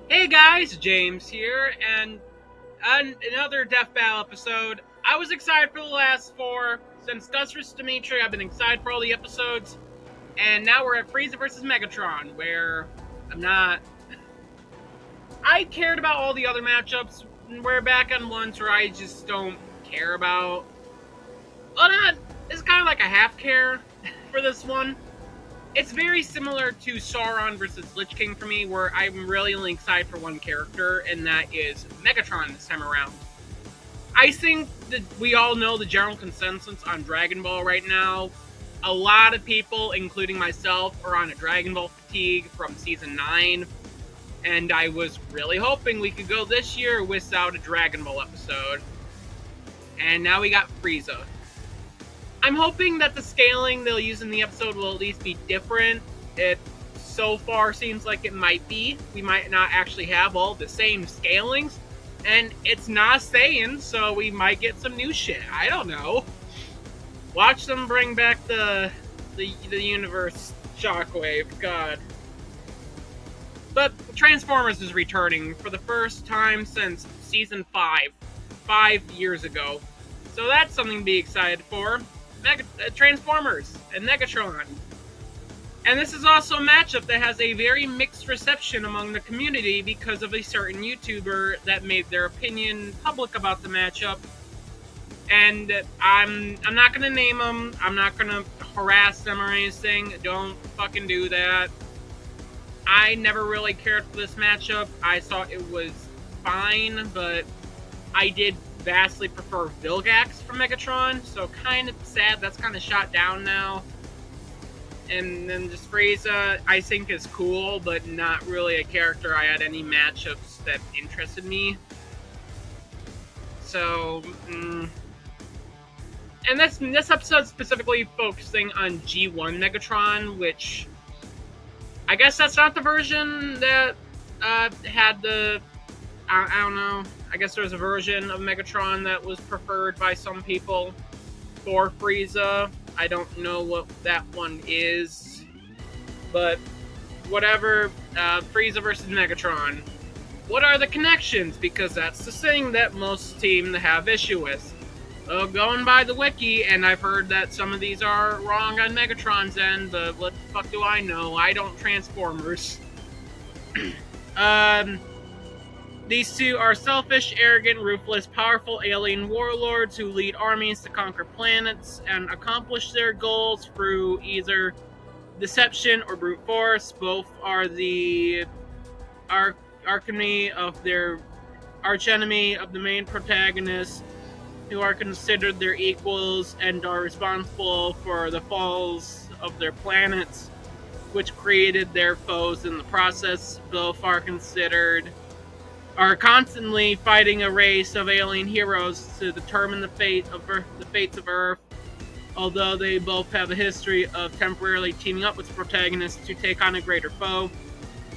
Hey guys, James here, and another Death Battle episode. I was excited for the last four. Since Gus vs. Dimitri, I've been excited for all the episodes. And now we're at Frieza vs. Megatron, where I'm not... I cared about all the other matchups. We're back on ones where I just don't care about. Well, it's kind of like a half care for this one. It's very similar to Sauron versus Lich King for me, where I'm really only excited for one character, and that is Megatron this time around. I think that we all know the general consensus on Dragon Ball right now. A lot of people, including myself, are on a Dragon Ball fatigue from Season 9, and I was really hoping we could go this year without a Dragon Ball episode. And now we got Frieza. I'm hoping that the scaling they'll use in the episode will at least be different. It so far seems like it might be. We might not actually have all the same scalings. And it's not Saiyan, so we might get some new shit. I don't know. Watch them bring back the universe Shockwave. God. But Transformers is returning for the first time since Season 5. 5 years ago. So that's something to be excited for. Transformers and Megatron. And this is also a matchup that has a very mixed reception among the community because of a certain YouTuber that made their opinion public about the matchup. And I'm not gonna name them. I'm not gonna harass them or anything. Don't fucking do that. I never really cared for this matchup. I thought it was fine, but I did vastly prefer Vilgax for Megatron, so kind of sad that's kind of shot down now. And then just Frieza, I think is cool, but not really a character I had any matchups that interested me. So, and this episode specifically focusing on G1 Megatron, which I guess that's not the version that had the I don't know. I guess there's a version of Megatron that was preferred by some people for Frieza. I don't know what that one is. But whatever, Frieza versus Megatron. What are the connections? Because that's the thing that most seem to have issue with. Well, going by the wiki, and I've heard that some of these are wrong on Megatron's end, but what the fuck do I know? I don't Transformers. These two are selfish, arrogant, ruthless, powerful alien warlords who lead armies to conquer planets and accomplish their goals through either deception or brute force. Both are the archenemy of their archenemy of the main protagonists, who are considered their equals and are responsible for the falls of their planets, which created their foes in the process. Both are constantly fighting a race of alien heroes to determine the fates of Earth. Although they both have a history of temporarily teaming up with protagonists to take on a greater foe,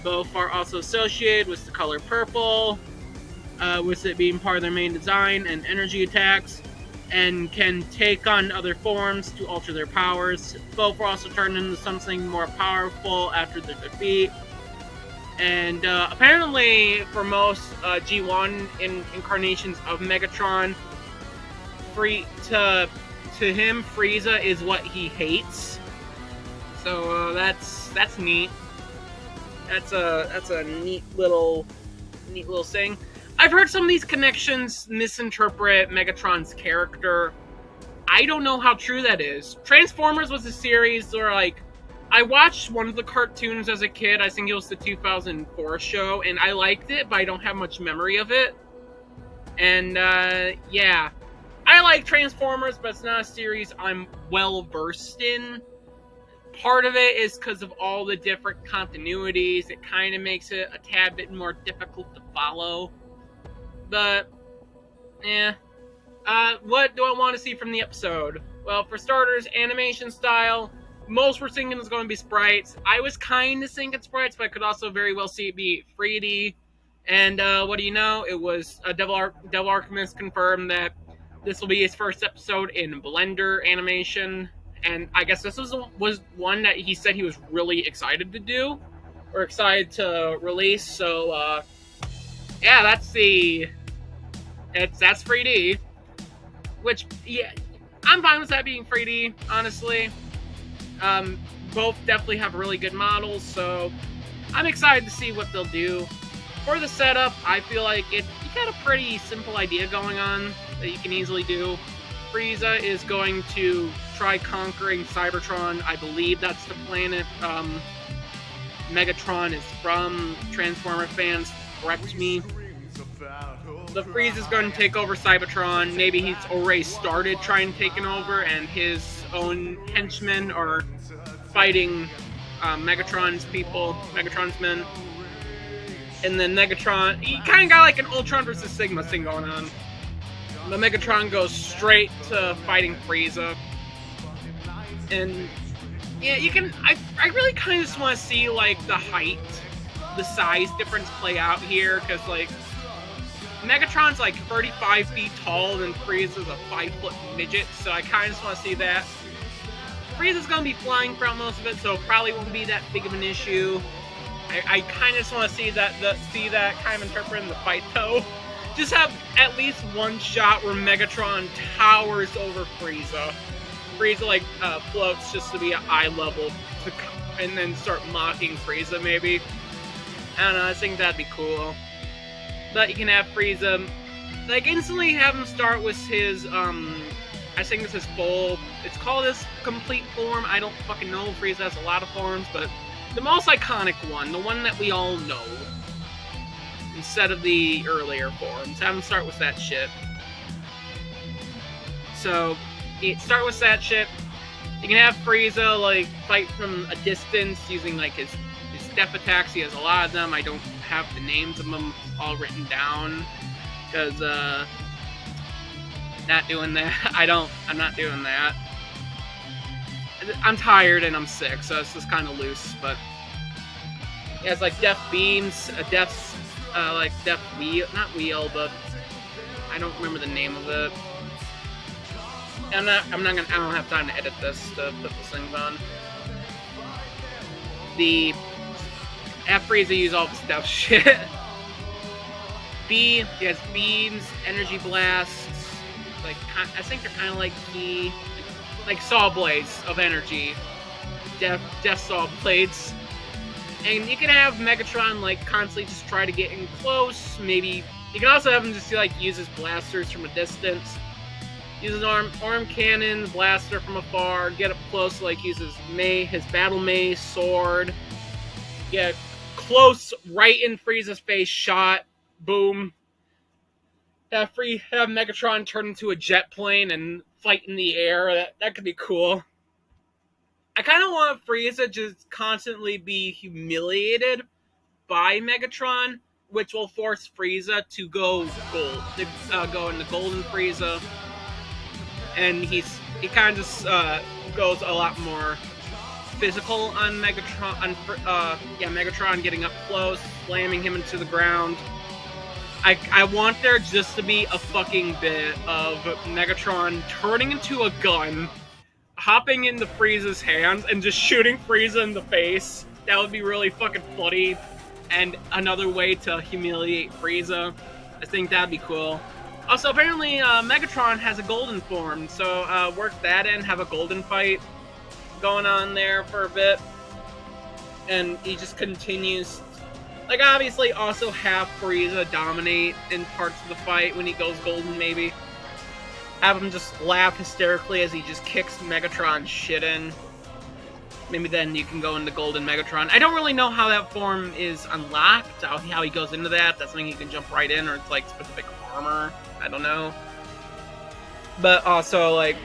both are also associated with the color purple, with it being part of their main design and energy attacks, and can take on other forms to alter their powers. Both are also turned into something more powerful after their defeat. And apparently, for most G1 incarnations of Megatron, to him, Frieza is what he hates. So that's neat. That's a neat little thing. I've heard some of these connections misinterpret Megatron's character. I don't know how true that is. Transformers was a series where, like, I watched one of the cartoons as a kid. I think it was the 2004 show, and I liked it, but I don't have much memory of it. And, yeah. I like Transformers, but it's not a series I'm well-versed in. Part of it is because of all the different continuities. It kind of makes it a tad bit more difficult to follow. But, yeah. What do I want to see from the episode? Well, for starters, animation style. Most we're thinking is going to be sprites. I was kind of thinking sprites, but I could also very well see it be 3D. And what do you know? It was Devil Archimist confirmed that this will be his first episode in Blender animation. And I guess this was one that he said he was really excited to do, or excited to release. So Yeah, that's 3D. Which, yeah, I'm fine with that being 3D, honestly. Both definitely have really good models, so I'm excited to see what they'll do. For the setup, I feel like you got a pretty simple idea going on that you can easily do. Frieza is going to try conquering Cybertron. I believe that's the planet Megatron is from. Transformer fans, correct me. The Frieza's going to take over Cybertron. Maybe he's already started trying to take it over, and his own henchmen are fighting Megatron's people, Megatron's men. And then Megatron, he kind of got like an Ultron versus Sigma thing going on. But Megatron goes straight to fighting Frieza. And yeah, I really kind of just want to see like the height, the size difference play out here, because like Megatron's like 35 feet tall and Frieza's a 5-foot midget, so I kind of just want to see that. Frieza's going to be flying throughout most of it, so it probably won't be that big of an issue. I kind of just want to see that kind of interpret in the fight, though. Just have at least one shot where Megatron towers over Frieza. Frieza, like, floats just to be at eye level, and then start mocking Frieza, maybe. I don't know, I think that'd be cool. But you can have Frieza, like, instantly have him start with his, I think this is full, it's called his complete form, I don't fucking know, Frieza has a lot of forms, but the most iconic one, the one that we all know, instead of the earlier forms, have him start with that shit. So, start with that shit, you can have Frieza, like, fight from a distance using, like, his death attacks, he has a lot of them, I don't have the names of them all written down, because, not doing that. I'm not doing that. I'm tired and I'm sick, so it's just kind of loose, but he has like death beams, like death wheel, not wheel, but I don't remember the name of it. I don't have time to edit this to put those things on. Have Frieza use all this death shit. He has beams, energy blasts, like, I think they're kind of like like saw blades of energy. Death saw blades. And you can have Megatron, like, constantly just try to get in close. Maybe, you can also have him just, like, use his blasters from a distance. Use his arm cannon, blaster from afar, get up close, like, use his battle mace, sword. Get close, right in Frieza's face, shot. Boom. Have Megatron turn into a jet plane and fight in the air. That could be cool. I kind of want Frieza to just constantly be humiliated by Megatron, which will force Frieza to go gold, go into Golden Frieza, and he kind of just goes a lot more physical on Megatron. Megatron getting up close, slamming him into the ground. I want there just to be a fucking bit of Megatron turning into a gun, hopping into Frieza's hands, and just shooting Frieza in the face. That would be really fucking funny, and another way to humiliate Frieza. I think that'd be cool. Also, apparently, Megatron has a golden form, so work that in, have a golden fight going on there for a bit. And he just continues. Like, obviously, also have Frieza dominate in parts of the fight when he goes golden, maybe. Have him just laugh hysterically as he just kicks Megatron's shit in. Maybe then you can go into Golden Megatron. I don't really know how that form is unlocked, how he goes into that. That's something you can jump right in, or it's, like, specific armor. I don't know. But also, like,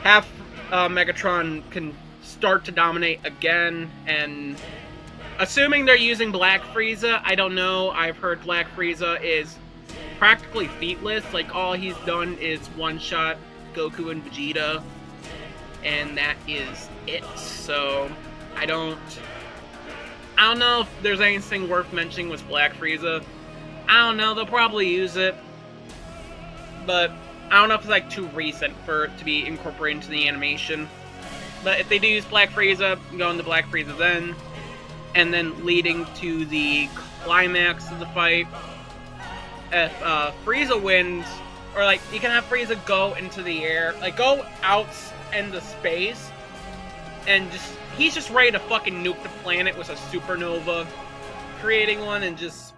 have Megatron can start to dominate again, and assuming they're using Black Frieza, I don't know. I've heard Black Frieza is practically featless. Like, all he's done is one-shot Goku and Vegeta, and that is it. So, I don't know if there's anything worth mentioning with Black Frieza. I don't know. They'll probably use it, but I don't know if it's, like, too recent for it to be incorporated into the animation. But if they do use Black Frieza, go into Black Frieza then. And then leading to the climax of the fight, Frieza wins, or like you can have Frieza go into the air, like go out into space, and he's just ready to fucking nuke the planet with a supernova, creating one and just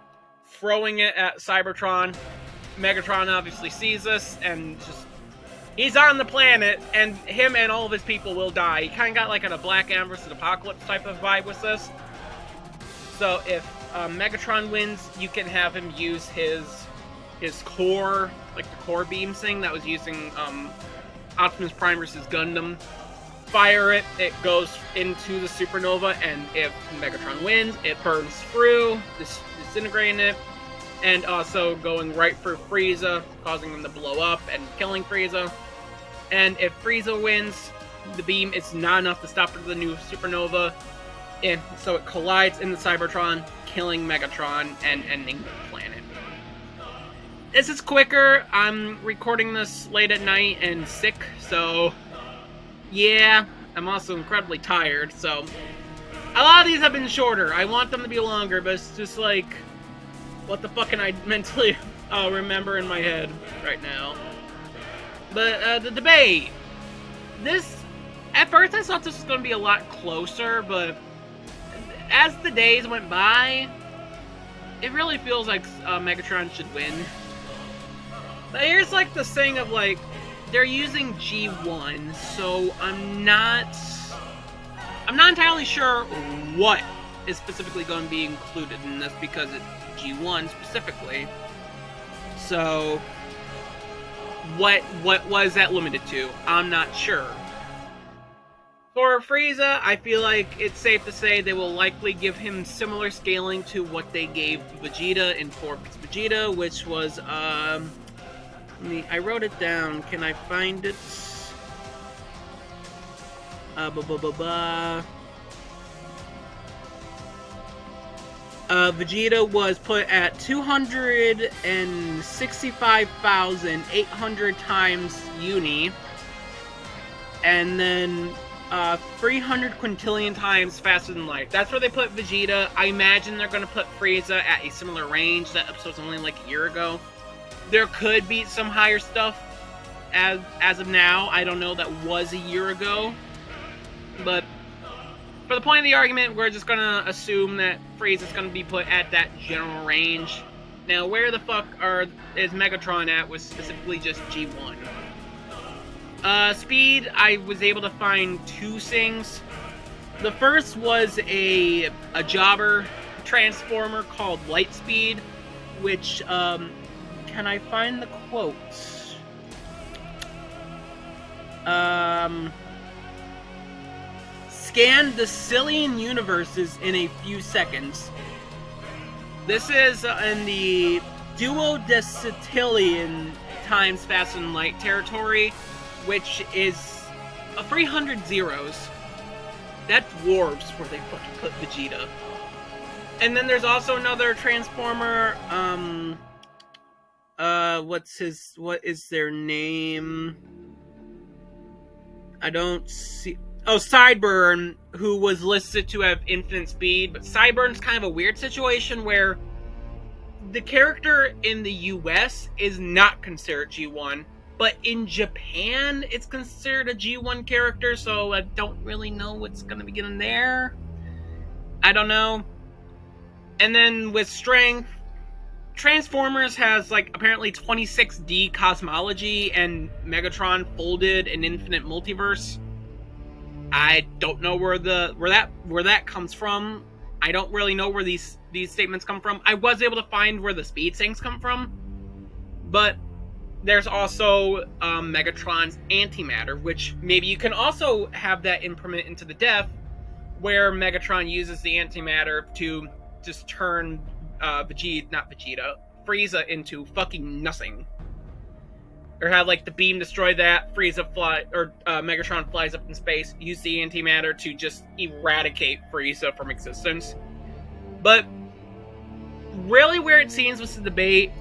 throwing it at Cybertron. Megatron obviously sees this and just he's on the planet, and him and all of his people will die. He kind of got like a Black Adam vs. Apocalypse type of vibe with this. So if Megatron wins, you can have him use his core, like the core beam thing that was using Optimus Prime versus Gundam. Fire it, it goes into the supernova, and if Megatron wins, it burns through, disintegrating it, and also going right through Frieza, causing him to blow up and killing Frieza. And if Frieza wins, the beam is not enough to stop the new supernova, and so it collides into Cybertron, killing Megatron and ending the planet. This is quicker. I'm recording this late at night and sick, so yeah, I'm also incredibly tired, so a lot of these have been shorter. I want them to be longer, but it's just like, what the fuck can I mentally remember in my head right now? But the debate, at first I thought this was going to be a lot closer, but as the days went by, it really feels like Megatron should win. But here's like the thing of like, they're using G1, so I'm not entirely sure what is specifically going to be included in this because it's G1 specifically. So what was that limited to? I'm not sure. For Frieza, I feel like it's safe to say they will likely give him similar scaling to what they gave Vegeta in 4-piece Vegeta, which was I wrote it down. Can I find it? Vegeta was put at 265,800 times uni, and then 300 quintillion times faster than light. That's where they put Vegeta. I imagine they're going to put Frieza at a similar range. That episode's only like a year ago. There could be some higher stuff as of now. I don't know, that was a year ago. But for the point of the argument, we're just going to assume that Frieza's going to be put at that general range. Now, where the fuck is Megatron at was specifically just G1. Speed, I was able to find two things. The first was a jobber transformer called Lightspeed, which, can I find the quotes? Scan the Cillian universes in a few seconds. This is in the duodecillion times faster than light territory, which is 300 zeros. That's dwarves where they fucking put Vegeta. And then there's also another transformer, what is their name? I don't see. Oh, Sideburn, who was listed to have infinite speed, but Sideburn's kind of a weird situation where the character in the US is not considered G1, but in Japan it's considered a G1 character, so I don't really know what's gonna be getting there. I don't know. And then with strength, Transformers has like apparently 26D cosmology, and Megatron folded an infinite multiverse. I don't know where that comes from. I don't really know where these statements come from. I was able to find where the speed things come from, but there's also Megatron's antimatter, which maybe you can also have that implement into the Def, where Megatron uses the antimatter to just turn Frieza into fucking nothing. Or have like the beam destroy that, Megatron flies up in space, use the antimatter to just eradicate Frieza from existence. But really where it seems was the debate,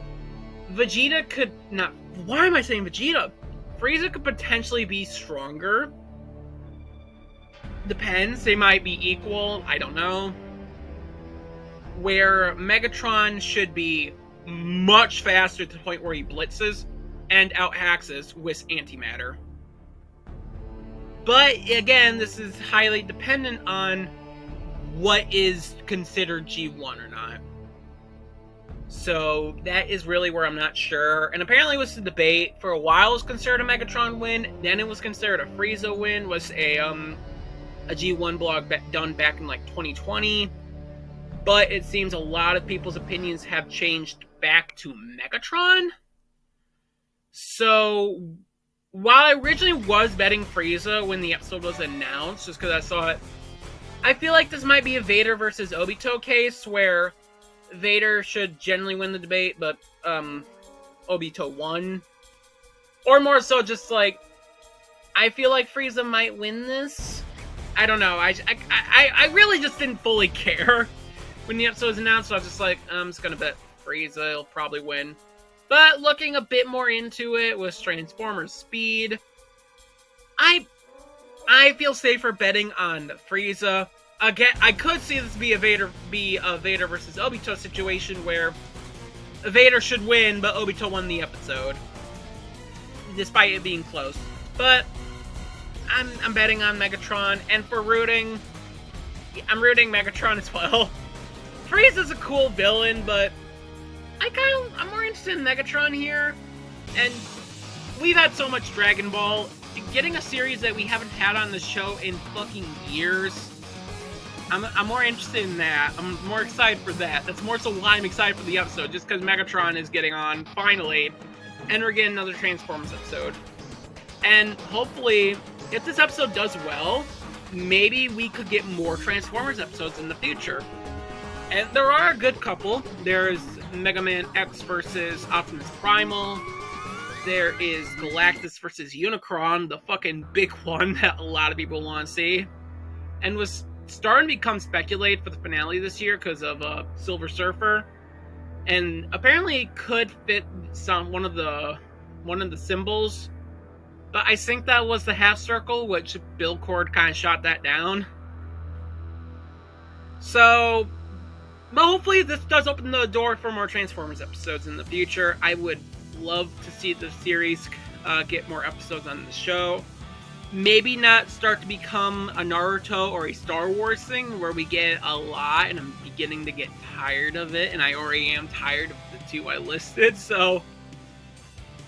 Vegeta could not. Why am I saying Vegeta? Frieza could potentially be stronger. Depends, they might be equal, I don't know. Where Megatron should be much faster to the point where he blitzes and out-hacks us with antimatter. But again, this is highly dependent on what is considered G1 or not. So that is really where I'm not sure. And apparently it was the debate. For a while it was considered a Megatron win, then it was considered a Frieza win, was a G1 blog done back in like 2020. But it seems a lot of people's opinions have changed back to Megatron. So while I originally was betting Frieza when the episode was announced, just because I saw it, I feel like this might be a Vader versus Obito case where Vader should generally win the debate, but Obito won. Or more so just like, I feel like Frieza might win this. I don't know. I really just didn't fully care when the episode was announced, so I was just like, I'm just gonna bet Frieza, he'll probably win. But looking a bit more into it with Transformers Speed, I feel safer betting on Frieza. Again, I could see this be a Vader versus Obito situation where Vader should win, but Obito won the episode, despite it being close. But I'm betting on Megatron, and for rooting, I'm rooting Megatron as well. Frieza's a cool villain, but I'm more interested in Megatron here. And we've had so much Dragon Ball. Getting a series that we haven't had on the show in fucking years, I'm more interested in that. I'm more excited for that. That's more so why I'm excited for the episode, just because Megatron is getting on, finally. And we're getting another Transformers episode. And hopefully, if this episode does well, maybe we could get more Transformers episodes in the future. And there are a good couple. There's Mega Man X versus Optimus Primal. There is Galactus versus Unicron, the fucking big one that a lot of people want to see. And was starting to become speculated for the finale this year because of Silver Surfer. And apparently could fit one of the symbols. But I think that was the half circle, which Bill Cord kind of shot that down. So, but hopefully this does open the door for more Transformers episodes in the future. I would love to see the series get more episodes on the show. Maybe not start to become a Naruto or a Star Wars thing where we get a lot, and I'm beginning to get tired of it, and I already am tired of the two I listed, so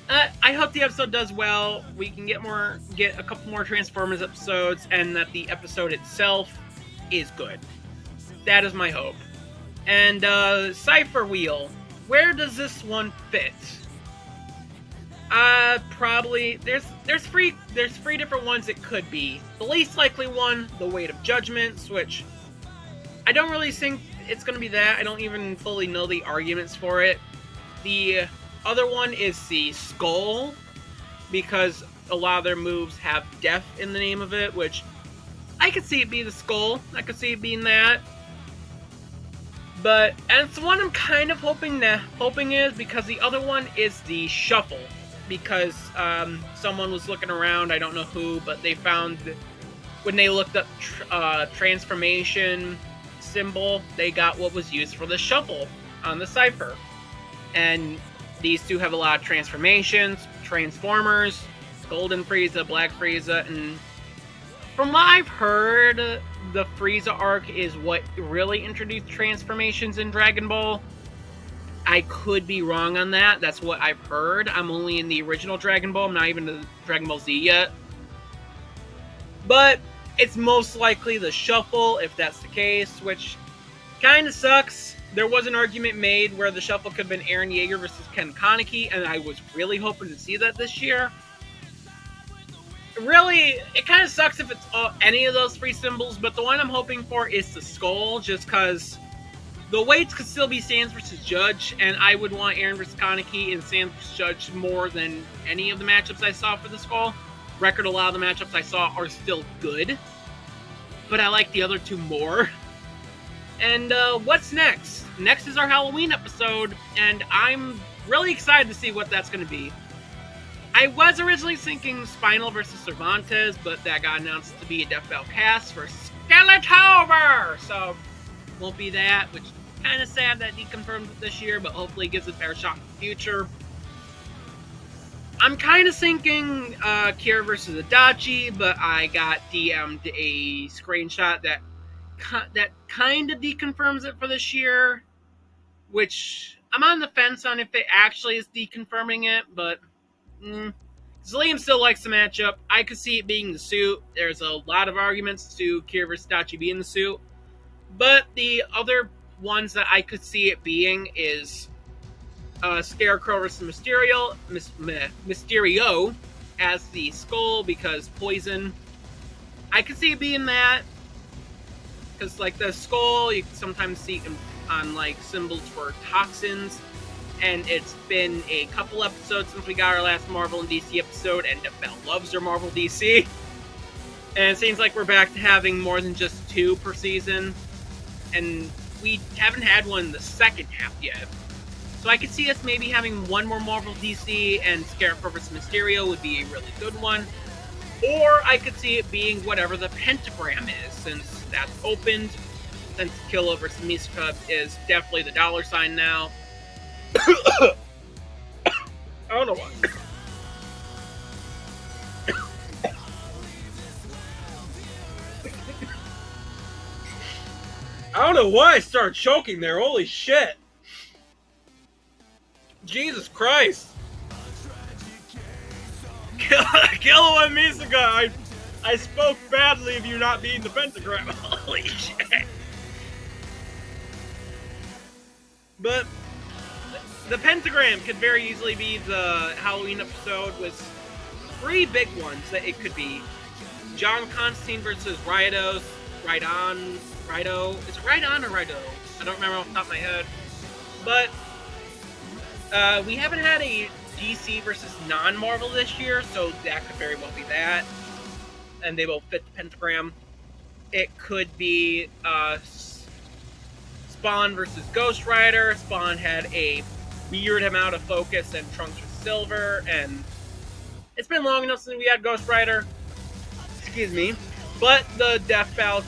I hope the episode does well. We can get a couple more Transformers episodes, and that the episode itself is good. That is my hope. And Cypher Wheel, where does this one fit? Probably there's three different ones it could be. The least likely one, the Weight of Judgments, which I don't really think it's gonna be that. I don't even fully know the arguments for it. The other one is the Skull, because a lot of their moves have death in the name of it, which I could see it be the Skull. I could see it being that. But, and it's the one I'm kind of hoping is, because the other one is the Shuffle. Because someone was looking around, I don't know who, but they found that when they looked up transformation symbol, they got what was used for the Shuffle on the Cypher. And these two have a lot of transformations, Transformers, Golden Frieza, Black Frieza, and from what I've heard, the Frieza arc is what really introduced transformations in Dragon Ball. I could be wrong on that. That's what I've heard. I'm only in the original Dragon Ball. I'm not even in Dragon Ball Z yet. But it's most likely the Shuffle, if that's the case, which kind of sucks. There was an argument made where the Shuffle could have been Eren Yeager versus Ken Kaneki, and I was really hoping to see that this year. Really, it kind of sucks if it's any of those three symbols, but the one I'm hoping for is the Skull, just because the weights could still be Sans versus Judge, and I would want Eren versus Kaneki and Sans versus Judge more than any of the matchups I saw for the Skull. Record, a lot of the matchups I saw are still good, but I like the other two more. And what's next? Next is our Halloween episode, and I'm really excited to see what that's going to be. I was originally thinking Spinal versus Cervantes, but that got announced to be a Death Battle cast for Skeletor, so won't be that, which Kind of sad that he confirmed it this year, but hopefully gives it a better shot in the future. I'm kind of thinking Kira versus Adachi, but I got DM'd a screenshot that kind of deconfirms it for this year, which I'm on the fence on if it actually is deconfirming it, but Liam still likes the matchup. I could see it being the suit. There's a lot of arguments to Kira versus Adachi being the suit, but the other ones that I could see it being is Scarecrow versus Mysterio as the Skull, because poison. I could see it being that, because like the Skull, you can sometimes see on like symbols for toxins, and it's been a couple episodes since we got our last Marvel and DC episode, and Bell loves her Marvel DC, and it seems like we're back to having more than just 2 per season, and we haven't had one in the second half yet. So I could see us maybe having one more Marvel DC, and Scarecrow vs. Mysterio would be a really good one. Or I could see it being whatever the pentagram is, since that's opened. Since Killa vs. Misuka is definitely the $sign now. I don't know why. I don't know why I started choking there. Holy shit. Jesus Christ. Killa and Misuka, I spoke badly of you not being the pentagram. Holy shit. But the pentagram could very easily be the Halloween episode with 3 big ones that it could be. John Constantine versus Rido. Is it Rhydon or Rido? I don't remember off the top of my head. But we haven't had a DC versus non-Marvel this year, so that could very well be that. And they both fit the pentagram. It could be Spawn versus Ghost Rider. Spawn had a weird amount of focus, and Trunks was Silver, and it's been long enough since we had Ghost Rider. Excuse me. But the Death Battle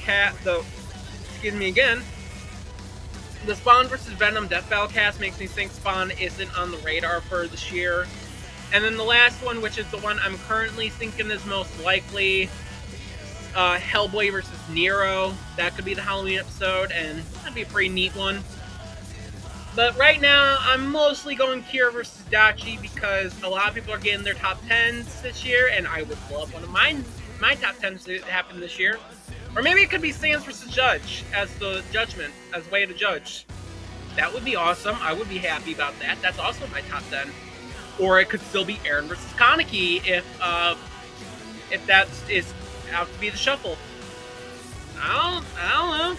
the Spawn vs. Venom Death Battle cast makes me think Spawn isn't on the radar for this year. And then the last one, which is the one I'm currently thinking is most likely, Hellboy versus Nero. That could be the Halloween episode, and that'd be a pretty neat one. But right now, I'm mostly going Kira versus Adachi because a lot of people are getting their top 10s this year, and I would love one of my top 10s to happen this year. Or maybe it could be Sans versus Judge as the judgment, as way to judge. That would be awesome. I would be happy about that. That's also my top 10. Or it could still be Aaron versus Kaneki if that is out to be the shuffle. I don't know.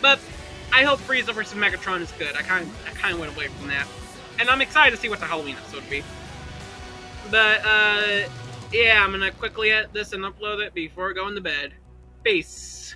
But I hope Frieza versus Megatron is good. I kind of went away from that. And I'm excited to see what the Halloween episode would be. But, yeah, I'm going to quickly edit this and upload it before going to bed. Peace.